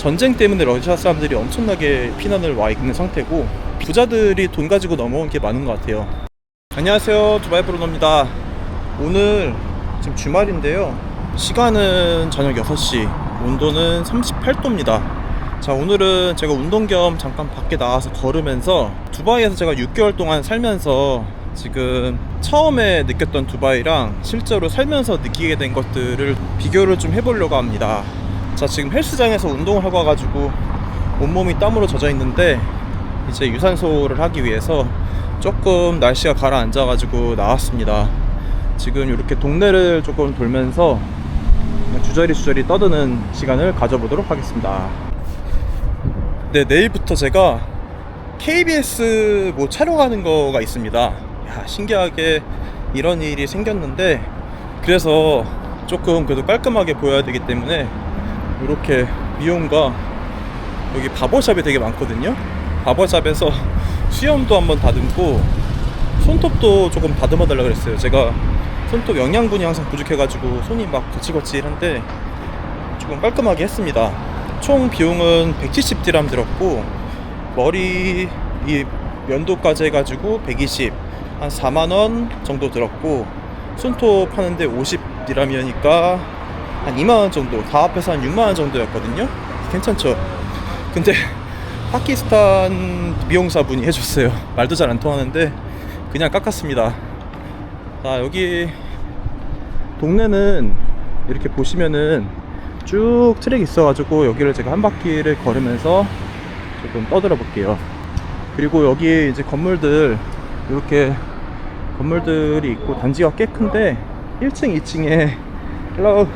전쟁 때문에 러시아 사람들이 엄청나게 피난을 와 있는 상태고, 부자들이 돈 가지고 넘어온 게 많은 것 같아요. 안녕하세요, 두바이 브로너입니다. 오늘 지금 주말인데요, 시간은 저녁 6시, 온도는 38도입니다 자, 오늘은 제가 운동 겸 잠깐 밖에 나와서 걸으면서, 두바이에서 제가 6개월 동안 살면서 지금 처음에 느꼈던 두바이랑 실제로 살면서 느끼게 된 것들을 비교를 좀 해보려고 합니다. 자, 지금 헬스장에서 운동을 하고 와가지고 온몸이 땀으로 젖어 있는데, 이제 유산소를 하기 위해서 조금 날씨가 가라앉아가지고 나왔습니다. 지금 이렇게 동네를 조금 돌면서 주저리 떠드는 시간을 가져보도록 하겠습니다. 네, 내일부터 제가 KBS 뭐 촬영하는 거가 있습니다. 야, 신기하게 이런 일이 생겼는데, 그래서 조금 그래도 깔끔하게 보여야 되기 때문에 이렇게 미용과 여기 바버샵이 되게 많거든요. 바버샵에서 수염도 한번 다듬고 손톱도 조금 다듬어 달라 그랬어요. 제가 손톱 영양분이 항상 부족해가지고 손이 막 거칠거칠한데 조금 깔끔하게 했습니다. 총 비용은 170디람 들었고, 머리 이 면도까지 해가지고 120, 한 4만원 정도 들었고, 손톱 하는데 50디람이니까 한 2만원 정도, 다 합해서 한 6만원 정도였거든요. 괜찮죠? 근데 파키스탄 미용사분이 해줬어요. 말도 잘 안 통하는데 그냥 깎았습니다. 자, 여기 동네는 이렇게 보시면은 쭉 트랙이 있어가지고 여기를 제가 한 바퀴를 걸으면서 조금 떠들어 볼게요. 그리고 여기 이제 건물들, 이렇게 건물들이 있고 단지가 꽤 큰데 1층 2층에 헬로,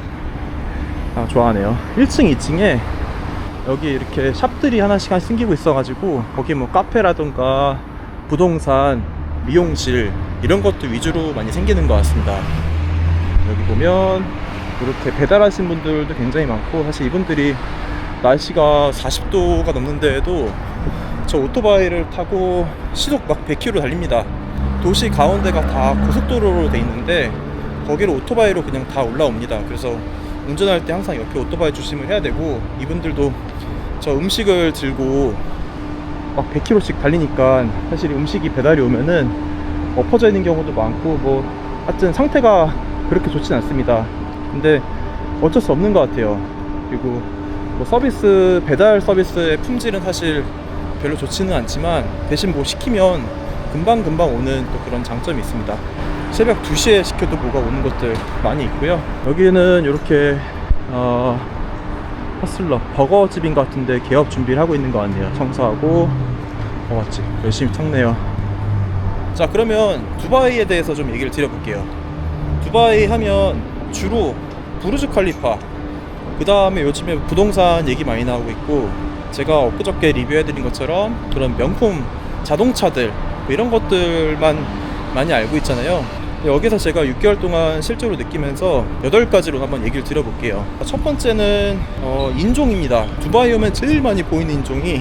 좋아하네요. 1층 2층에 여기 이렇게 샵들이 하나씩 생기고 있어가지고, 거기 뭐 카페라던가 부동산, 미용실 이런 것도 위주로 많이 생기는 것 같습니다. 여기 보면 이렇게 배달하신 분들도 굉장히 많고, 사실 이분들이 날씨가 40도가 넘는데도 저 오토바이를 타고 시속 막 100km 달립니다. 도시 가운데가 다 고속도로로 돼 있는데 거기를 오토바이로 그냥 다 올라옵니다. 그래서 운전할 때 항상 옆에 오토바이 조심을 해야 되고, 이분들도 저 음식을 들고 막 100km씩 달리니까 사실 음식이 배달이 오면은 엎어져 있는 경우도 많고, 뭐 하여튼 상태가 그렇게 좋진 않습니다. 근데 어쩔 수 없는 것 같아요. 그리고 뭐 서비스, 배달 서비스의 품질은 사실 별로 좋지는 않지만, 대신 뭐 시키면 금방 오는 또 그런 장점이 있습니다. 새벽 2시에 시켜도 뭐가 오는 것들 많이 있고요. 여기는 이렇게 허슬러 버거집인 것 같은데 개업 준비를 하고 있는 것 같네요. 청소하고 버거집 열심히 탔네요. 자, 그러면 두바이에 대해서 좀 얘기를 드려볼게요. 두바이 하면 주로 부르즈 칼리파, 그 다음에 요즘에 부동산 얘기 많이 나오고 있고, 제가 엊그저께 리뷰해드린 것처럼 그런 명품 자동차들 뭐 이런 것들만 많이 알고 있잖아요. 여기서 제가 6개월 동안 실제로 느끼면서 8가지로 한번 얘기를 드려볼게요. 첫 번째는 인종입니다. 두바이 오면 제일 많이 보이는 인종이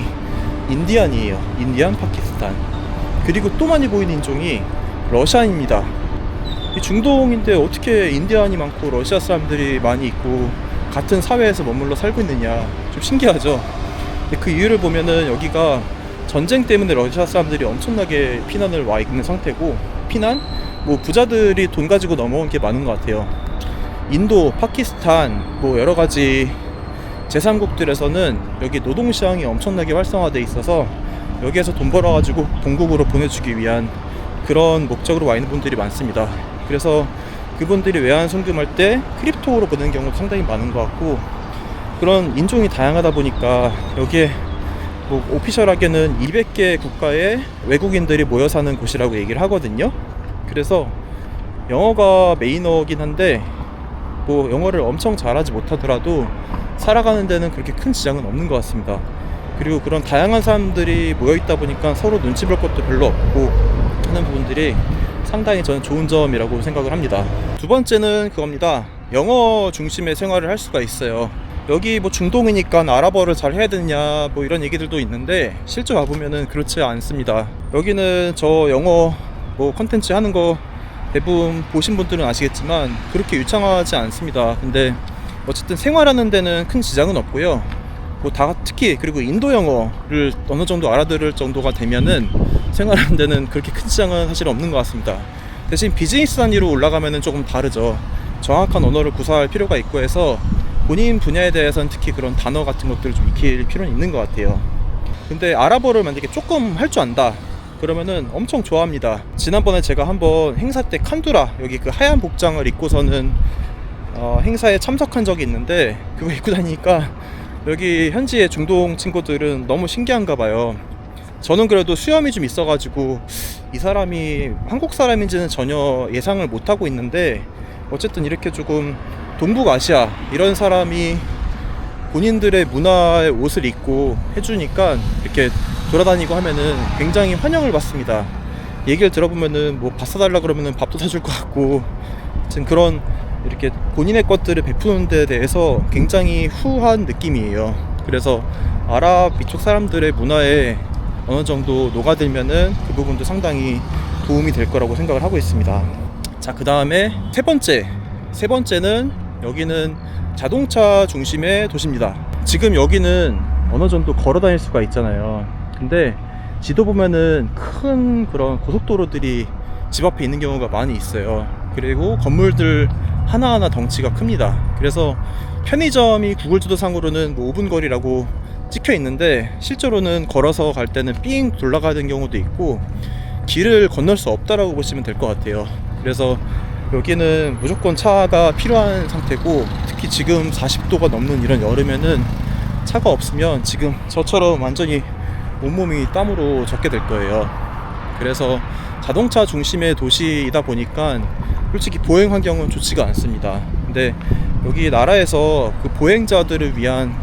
인디안이에요. 인디안, 파키스탄. 그리고 또 많이 보이는 인종이 러시아입니다. 이 중동인데 어떻게 인디안이 많고 러시아 사람들이 많이 있고 같은 사회에서 머물러 살고 있느냐, 좀 신기하죠. 근데 그 이유를 보면은 여기가 전쟁 때문에 러시아 사람들이 엄청나게 피난을 와 있는 상태고, 피난? 뭐 부자들이 돈 가지고 넘어온 게 많은 것 같아요. 인도, 파키스탄, 뭐 여러가지 제3국들에서는 여기 노동시장이 엄청나게 활성화되어 있어서 여기에서 돈 벌어가지고 본국으로 보내주기 위한 그런 목적으로 와 있는 분들이 많습니다. 그래서 그분들이 외환 송금할 때 크립토로 보내는 경우도 상당히 많은 것 같고, 그런 인종이 다양하다 보니까 여기에 뭐 오피셜하게는 200개 국가의 외국인들이 모여 사는 곳이라고 얘기를 하거든요. 그래서 영어가 메인어긴 한데 뭐 영어를 엄청 잘하지 못하더라도 살아가는 데는 그렇게 큰 지장은 없는 것 같습니다. 그리고 그런 다양한 사람들이 모여 있다 보니까 서로 눈치 볼 것도 별로 없고 하는 부분들이 상당히 저는 좋은 점이라고 생각을 합니다. 두 번째는 그겁니다. 영어 중심의 생활을 할 수가 있어요. 여기 뭐 중동이니까 아랍어를 잘 해야 되느냐 뭐 이런 얘기들도 있는데, 실제 와보면은 그렇지 않습니다. 여기는 저 영어 뭐 컨텐츠 하는 거 대부분 보신 분들은 아시겠지만 그렇게 유창하지 않습니다. 근데 어쨌든 생활하는 데는 큰 지장은 없고요. 뭐 다 특히 그리고 인도 영어를 어느 정도 알아들을 정도가 되면은 생활하는 데는 그렇게 큰 지장은 사실 없는 것 같습니다. 대신 비즈니스 단위로 올라가면은 조금 다르죠. 정확한 언어를 구사할 필요가 있고 해서 본인 분야에 대해서는 특히 그런 단어 같은 것들을 좀 익힐 필요는 있는 것 같아요. 근데 아랍어를 만약에 조금 할 줄 안다 그러면은 엄청 좋아합니다. 지난번에 제가 한번 행사 때 칸두라 여기 그 하얀 복장을 입고서는 행사에 참석한 적이 있는데 그거 입고 다니니까 여기 현지의 중동 친구들은 너무 신기한가 봐요. 저는 그래도 수염이 좀 있어가지고 이 사람이 한국 사람인지는 전혀 예상을 못하고 있는데 어쨌든 이렇게 조금 동북아시아 이런 사람이 본인들의 문화의 옷을 입고 해주니까 이렇게 돌아다니고 하면은 굉장히 환영을 받습니다. 얘기를 들어보면은 뭐 밥 사달라 그러면은 밥도 사줄 것 같고 지금 그런 이렇게 본인의 것들을 베푸는 데 대해서 굉장히 후한 느낌이에요. 그래서 아랍 이쪽 사람들의 문화에 어느 정도 녹아들면은 그 부분도 상당히 도움이 될 거라고 생각을 하고 있습니다. 자, 그 다음에 세 번째는 여기는 자동차 중심의 도시입니다. 지금 여기는 어느 정도 걸어 다닐 수가 있잖아요. 근데 지도 보면은 큰 그런 고속도로들이 집 앞에 있는 경우가 많이 있어요. 그리고 건물들 하나하나 덩치가 큽니다. 그래서 편의점이 구글 지도상으로는 뭐 5분 거리라고 찍혀 있는데 실제로는 걸어서 갈 때는 삥 돌아가는 경우도 있고 길을 건널 수 없다라고 보시면 될 것 같아요. 그래서 여기는 무조건 차가 필요한 상태고 특히 지금 40도가 넘는 이런 여름에는 차가 없으면 지금 저처럼 완전히 온몸이 땀으로 젖게 될 거예요. 그래서 자동차 중심의 도시이다 보니까 솔직히 보행 환경은 좋지가 않습니다. 근데 여기 나라에서 그 보행자들을 위한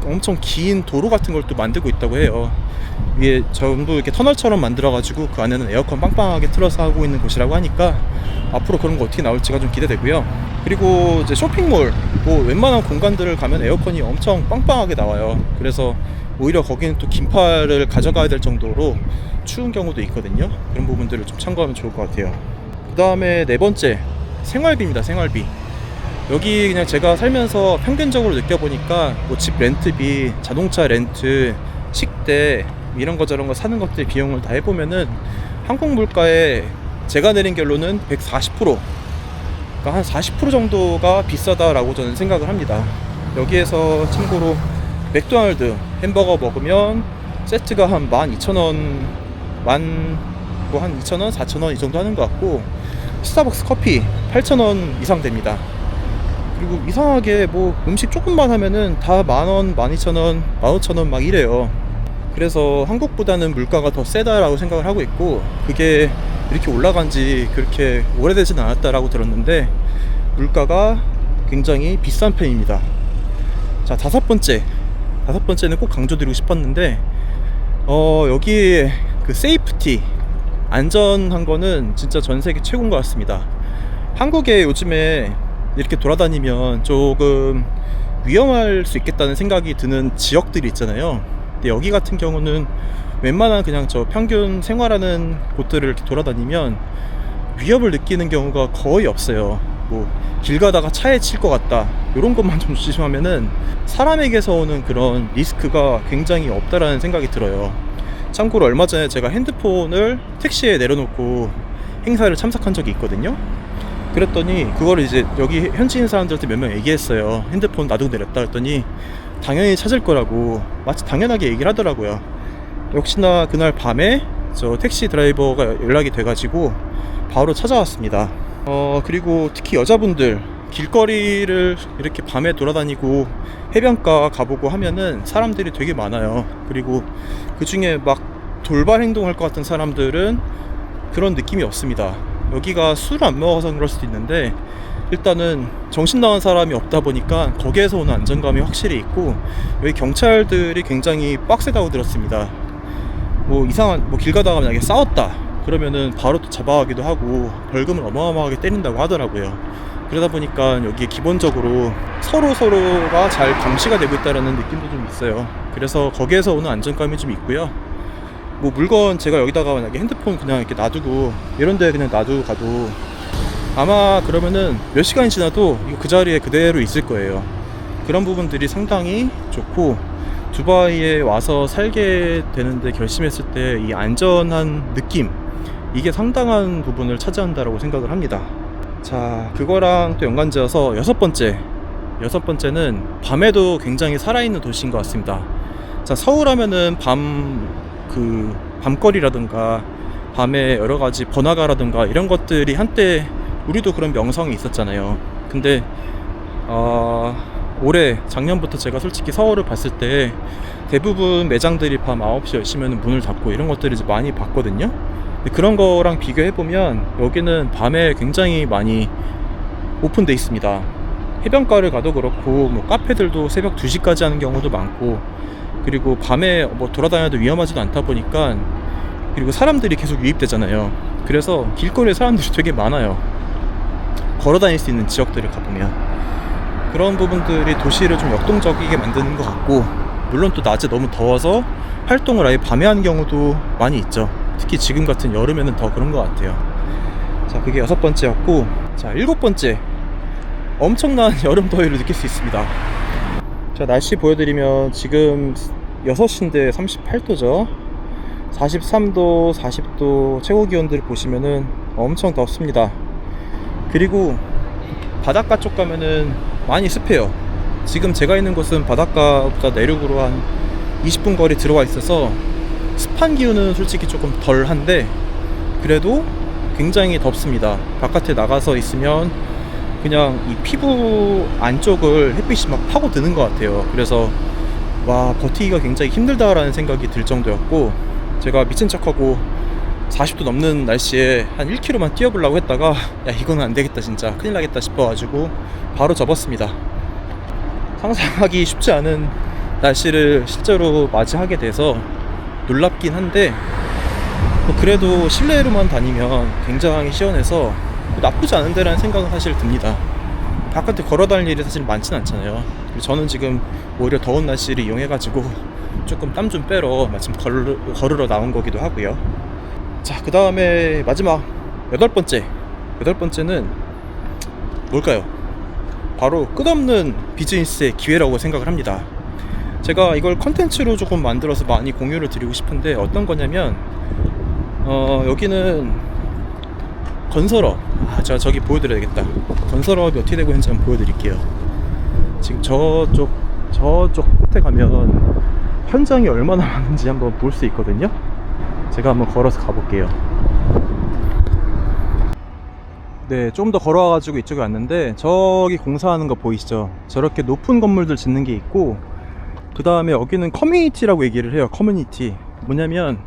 엄청 긴 도로 같은 걸 또 만들고 있다고 해요. 위에 전부 이렇게 터널처럼 만들어가지고 그 안에는 에어컨 빵빵하게 틀어서 하고 있는 곳이라고 하니까 앞으로 그런 거 어떻게 나올지가 좀 기대되고요. 그리고 이제 쇼핑몰, 뭐 웬만한 공간들을 가면 에어컨이 엄청 빵빵하게 나와요. 그래서 오히려 거기는 또 긴팔을 가져가야 될 정도로 추운 경우도 있거든요. 그런 부분들을 좀 참고하면 좋을 것 같아요. 그 다음에 네 번째, 생활비입니다. 생활비. 여기 그냥 제가 살면서 평균적으로 느껴보니까 뭐 집 렌트비, 자동차 렌트, 식대 이런 거 저런 거 사는 것들 비용을 다 해보면은 한국 물가에 제가 내린 결론은 140%, 그러니까 한 40% 정도가 비싸다라고 저는 생각을 합니다. 여기에서 참고로 맥도날드 햄버거 먹으면 세트가 한 12,000원, 한 2,000원, 4,000원 이 정도 하는 것 같고 스타벅스 커피 8,000원 이상 됩니다. 그리고 이상하게 뭐 음식 조금만 하면은 다 만원, 12,000원, 15,000원 막 이래요. 그래서 한국보다는 물가가 더 세다라고 생각을 하고 있고 그게 이렇게 올라간 지 그렇게 오래되진 않았다라고 들었는데 물가가 굉장히 비싼 편입니다. 자, 다섯 번째는 꼭 강조드리고 싶었는데 여기 그 세이프티, 안전한 거는 진짜 전 세계 최고인 것 같습니다. 한국에 요즘에 이렇게 돌아다니면 조금 위험할 수 있겠다는 생각이 드는 지역들이 있잖아요. 근데 여기 같은 경우는 웬만한 그냥 저 평균 생활하는 곳들을 이렇게 돌아다니면 위협을 느끼는 경우가 거의 없어요. 뭐 길 가다가 차에 칠 것 같다 이런 것만 좀 조심하면은 사람에게서 오는 그런 리스크가 굉장히 없다라는 생각이 들어요. 참고로 얼마 전에 제가 핸드폰을 택시에 내려놓고 행사를 참석한 적이 있거든요. 그랬더니 그거를 이제 여기 현지인 사람들한테 몇 명 얘기했어요. 핸드폰 놔두고 내렸다 했더니 당연히 찾을 거라고 마치 당연하게 얘기를 하더라고요. 역시나 그날 밤에 저 택시 드라이버가 연락이 돼가지고 바로 찾아왔습니다. 그리고 특히 여자분들 길거리를 이렇게 밤에 돌아다니고 해변가 가보고 하면은 사람들이 되게 많아요. 그리고 그 중에 막 돌발 행동할 것 같은 사람들은 그런 느낌이 없습니다. 여기가 술을 안 먹어서 그럴 수도 있는데 일단은 정신 나간 사람이 없다 보니까 거기에서 오는 안정감이 확실히 있고 여기 경찰들이 굉장히 빡세다고 들었습니다. 뭐 이상한 길 가다가 만약에 싸웠다 그러면은 바로 또 잡아가기도 하고 벌금을 어마어마하게 때린다고 하더라고요. 그러다 보니까 여기에 기본적으로 서로가 잘 감시가 되고 있다는 느낌도 좀 있어요. 그래서 거기에서 오는 안정감이 좀 있고요. 뭐 물건 제가 여기다가 만약에 핸드폰 그냥 이렇게 놔두고 이런 데 그냥 놔두고 가도 아마 그러면은 몇 시간이 지나도 이거 그 자리에 그대로 있을 거예요. 그런 부분들이 상당히 좋고 두바이에 와서 살게 되는데 결심했을 때 이 안전한 느낌, 이게 상당한 부분을 차지한다고 생각을 합니다. 자, 그거랑 또 연관지어서 여섯 번째는 밤에도 굉장히 살아있는 도시인 것 같습니다. 자, 서울 하면은 밤거리라든가 밤에 여러 가지 번화가라든가 이런 것들이 한때 우리도 그런 명성이 있었잖아요. 근데 작년부터 제가 솔직히 서울을 봤을 때 대부분 매장들이 밤 9시 10시면 문을 닫고 이런 것들을 이제 많이 봤거든요. 근데 그런 거랑 비교해보면 여기는 밤에 굉장히 많이 오픈돼 있습니다. 해변가를 가도 그렇고 뭐 카페들도 새벽 2시까지 하는 경우도 많고, 그리고 밤에 뭐 돌아다녀도 위험하지도 않다 보니까, 그리고 사람들이 계속 유입되잖아요. 그래서 길거리에 사람들이 되게 많아요. 걸어 다닐 수 있는 지역들을 가보면 그런 부분들이 도시를 좀 역동적이게 만드는 것 같고, 물론 또 낮에 너무 더워서 활동을 아예 밤에 하는 경우도 많이 있죠. 특히 지금 같은 여름에는 더 그런 것 같아요. 자, 그게 6번째였고, 자, 7번째, 엄청난 여름 더위를 느낄 수 있습니다. 자, 날씨 보여드리면 지금 6시인데 38도죠 43도, 40도 최고 기온들을 보시면은 엄청 덥습니다. 그리고 바닷가 쪽 가면은 많이 습해요. 지금 제가 있는 곳은 바닷가보다 내륙으로 한 20분 거리 들어와 있어서 습한 기운은 솔직히 조금 덜한데 그래도 굉장히 덥습니다. 바깥에 나가서 있으면 그냥 이 피부 안쪽을 햇빛이 막 파고드는 것 같아요. 그래서 와, 버티기가 굉장히 힘들다라는 생각이 들 정도였고, 제가 미친 척하고 40도 넘는 날씨에 한 1km만 뛰어보려고 했다가 야, 이거는 안 되겠다, 진짜 큰일 나겠다 싶어가지고 바로 접었습니다. 상상하기 쉽지 않은 날씨를 실제로 맞이하게 돼서 놀랍긴 한데, 그래도 실내로만 다니면 굉장히 시원해서 나쁘지 않은데라는 생각은 사실 듭니다. 바깥에 걸어다닐 일이 사실 많진 않잖아요. 저는 지금 오히려 더운 날씨를 이용해가지고 조금 땀 좀 빼러 마침 걸으러 나온 거기도 하고요. 자, 그 다음에 마지막 8번째는 뭘까요? 바로 끝없는 비즈니스의 기회라고 생각을 합니다. 제가 이걸 컨텐츠로 조금 만들어서 많이 공유를 드리고 싶은데, 어떤 거냐면 여기는 건설업, 제가 저기 보여드려야겠다. 건설업이 어떻게 되고 있는지 한번 보여드릴게요. 지금 저쪽 끝에 가면 현장이 얼마나 많은지 한번 볼 수 있거든요. 제가 한번 걸어서 가볼게요. 네, 좀 더 걸어와가지고 이쪽에 왔는데, 저기 공사하는 거 보이시죠? 저렇게 높은 건물들 짓는 게 있고, 그 다음에 여기는 커뮤니티라고 얘기를 해요. 커뮤니티 뭐냐면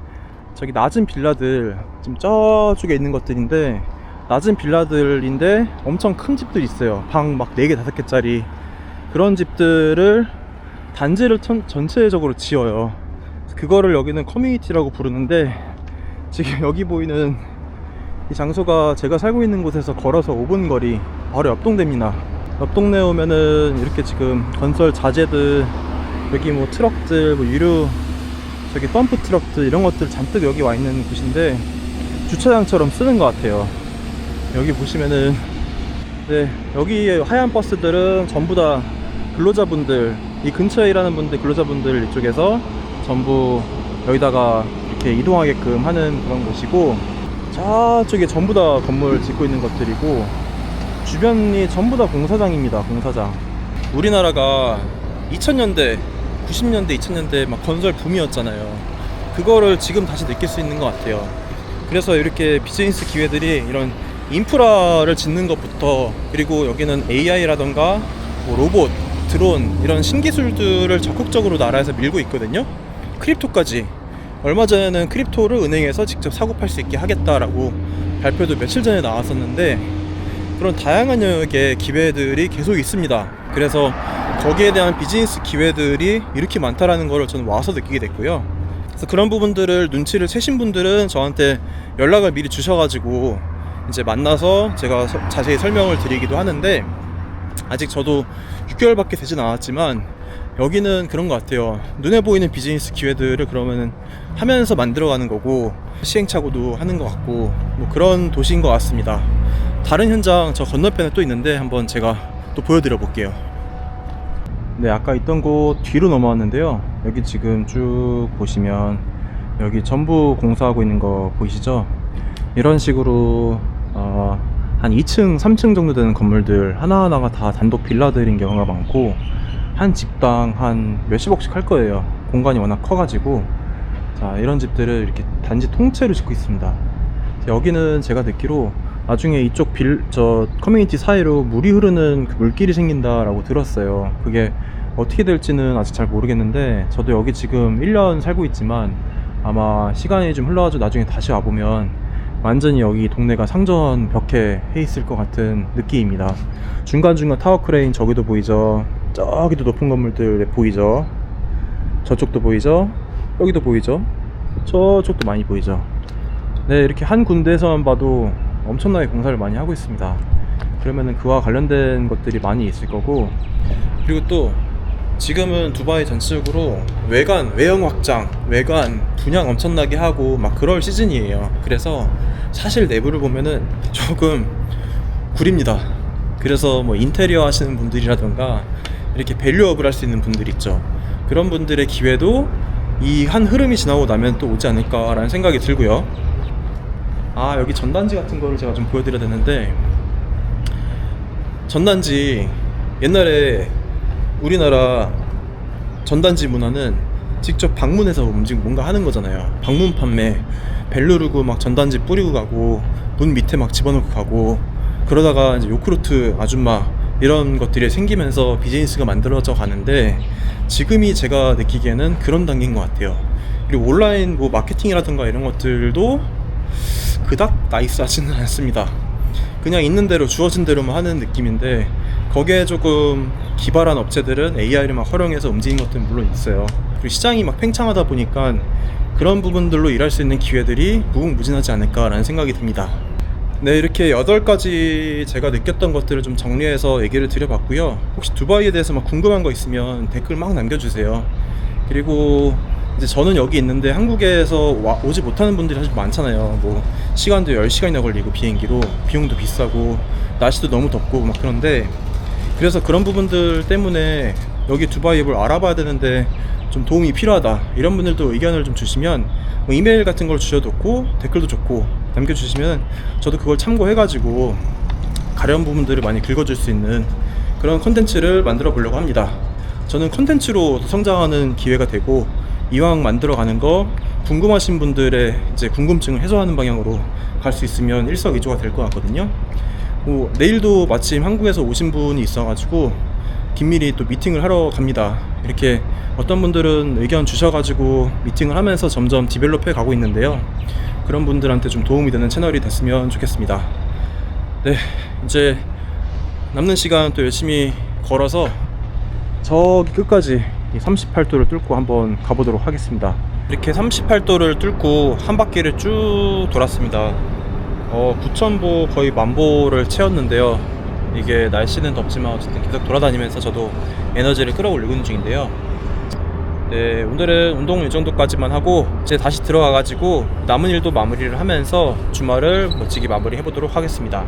저기 낮은 빌라들, 지금 저쪽에 있는 것들인데 낮은 빌라들인데 엄청 큰 집들이 있어요. 방 막 4개 5개짜리 그런 집들을 단지를 전체적으로 지어요. 그거를 여기는 커뮤니티라고 부르는데, 지금 여기 보이는 이 장소가 제가 살고 있는 곳에서 걸어서 5분 거리, 바로 옆 동네입니다. 옆 동네 오면은 이렇게 지금 건설 자재들, 여기 뭐 트럭들, 뭐 유류, 저기 덤프 트럭들, 이런 것들 잔뜩 여기 와 있는 곳인데 주차장처럼 쓰는 것 같아요. 여기 보시면은, 네, 여기 하얀 버스들은 전부 다 근로자분들, 이 근처에 일하는 분들, 근로자분들 이쪽에서 전부 여기다가 이렇게 이동하게끔 하는 그런 곳이고, 저쪽에 전부 다 건물 짓고 있는 것들이고, 주변이 전부 다 공사장입니다. 공사장. 우리나라가 2000년대, 90년대, 2000년대 막 건설 붐이었잖아요. 그거를 지금 다시 느낄 수 있는 것 같아요. 그래서 이렇게 비즈니스 기회들이 이런 인프라를 짓는 것부터, 그리고 여기는 AI라던가 뭐 로봇, 드론, 이런 신기술들을 적극적으로 나라에서 밀고 있거든요. 크립토까지. 얼마 전에는 크립토를 은행에서 직접 사고 팔 수 있게 하겠다라고 발표도 며칠 전에 나왔었는데, 그런 다양한 영역의 기회들이 계속 있습니다. 그래서 거기에 대한 비즈니스 기회들이 이렇게 많다라는 걸 저는 와서 느끼게 됐고요. 그래서 그런 부분들을 눈치를 채신 분들은 저한테 연락을 미리 주셔가지고 이제 만나서 제가 자세히 설명을 드리기도 하는데, 아직 저도 6개월밖에 되진 않았지만 여기는 그런 것 같아요. 눈에 보이는 비즈니스 기회들을 그러면 하면서 만들어가는 거고, 시행착오도 하는 것 같고, 뭐 그런 도시인 것 같습니다. 다른 현장 저 건너편에 또 있는데 한번 제가 또 보여드려 볼게요. 네, 아까 있던 곳 뒤로 넘어왔는데요. 여기 지금 쭉 보시면 여기 전부 공사하고 있는 거 보이시죠? 이런 식으로 한 2층, 3층 정도 되는 건물들 하나하나가 다 단독 빌라들인 경우가 많고, 한 집당 한 몇십억씩 할 거예요. 공간이 워낙 커가지고. 자, 이런 집들을 이렇게 단지 통째로 짓고 있습니다. 여기는 제가 듣기로 나중에 이쪽 커뮤니티 사이로 물이 흐르는 그 물길이 생긴다라고 들었어요. 그게 어떻게 될지는 아직 잘 모르겠는데, 저도 여기 지금 1년 살고 있지만 아마 시간이 좀 흘러가지고 나중에 다시 와보면 완전히 여기 동네가 상전 벽해 있을 것 같은 느낌입니다. 중간중간 타워 크레인 저기도 보이죠? 저기도 높은 건물들 보이죠? 저쪽도 보이죠? 여기도 보이죠? 저쪽도 많이 보이죠? 네, 이렇게 한 군데에서만 봐도 엄청나게 공사를 많이 하고 있습니다. 그러면은 그와 관련된 것들이 많이 있을 거고, 그리고 또 지금은 두바이 전체적으로 외형 확장, 외관 분양 엄청나게 하고 막 그럴 시즌이에요. 그래서 사실 내부를 보면은 조금 구립니다. 그래서 뭐 인테리어 하시는 분들이라던가 이렇게 밸류업을 할 수 있는 분들 있죠. 그런 분들의 기회도 이 한 흐름이 지나고 나면 또 오지 않을까라는 생각이 들고요. 아, 여기 전단지 같은 거를 제가 좀 보여드려야 되는데, 전단지 옛날에 우리나라 전단지 문화는 직접 방문해서 뭔가 하는 거잖아요. 방문 판매, 벨 누르고 막 전단지 뿌리고 가고 문 밑에 막 집어넣고 가고, 그러다가 이제 요크루트 아줌마 이런 것들이 생기면서 비즈니스가 만들어져 가는데, 지금이 제가 느끼기에는 그런 단계인 것 같아요. 그리고 온라인 뭐 마케팅이라든가 이런 것들도 그닥 나이스하지는 않습니다. 그냥 있는 대로 주어진 대로만 하는 느낌인데, 거기에 조금 기발한 업체들은 AI를 막 활용해서 움직이는 것들은 물론 있어요. 그리고 시장이 막 팽창하다 보니까 그런 부분들로 일할 수 있는 기회들이 무궁무진하지 않을까라는 생각이 듭니다. 네, 이렇게 8가지 제가 느꼈던 것들을 좀 정리해서 얘기를 드려봤고요. 혹시 두바이에 대해서 막 궁금한 거 있으면 댓글 막 남겨주세요. 그리고 이제 저는 여기 있는데 한국에서 오지 못하는 분들이 사실 많잖아요. 뭐 시간도 10시간이나 걸리고 비행기로, 비용도 비싸고 날씨도 너무 덥고 막 그런데, 그래서 그런 부분들 때문에 여기 두바이에 뭘 알아봐야 되는데 좀 도움이 필요하다, 이런 분들도 의견을 좀 주시면 뭐 이메일 같은 걸 주셔도 좋고 댓글도 좋고 남겨주시면 저도 그걸 참고해가지고 가려운 부분들을 많이 긁어줄 수 있는 그런 콘텐츠를 만들어 보려고 합니다. 저는 콘텐츠로 성장하는 기회가 되고, 이왕 만들어가는 거 궁금하신 분들의 이제 궁금증을 해소하는 방향으로 갈 수 있으면 일석이조가 될 것 같거든요. 내일도 마침 한국에서 오신 분이 있어가지고 긴밀히 또 미팅을 하러 갑니다. 이렇게 어떤 분들은 의견 주셔가지고 미팅을 하면서 점점 디벨롭해 가고 있는데요. 그런 분들한테 좀 도움이 되는 채널이 됐으면 좋겠습니다. 네, 이제 남는 시간 또 열심히 걸어서 저 끝까지 38도를 뚫고 한번 가보도록 하겠습니다. 이렇게 38도를 뚫고 한 바퀴를 쭉 돌았습니다. 9,000보 거의 10,000보를 채웠는데요. 이게 날씨는 덥지만 어쨌든 계속 돌아다니면서 저도 에너지를 끌어올리고 있는 중인데요. 네, 오늘은 운동은 이 정도까지만 하고 이제 다시 들어가가지고 남은 일도 마무리를 하면서 주말을 멋지게 마무리 해보도록 하겠습니다.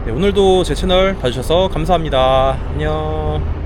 네, 오늘도 제 채널 봐주셔서 감사합니다. 안녕.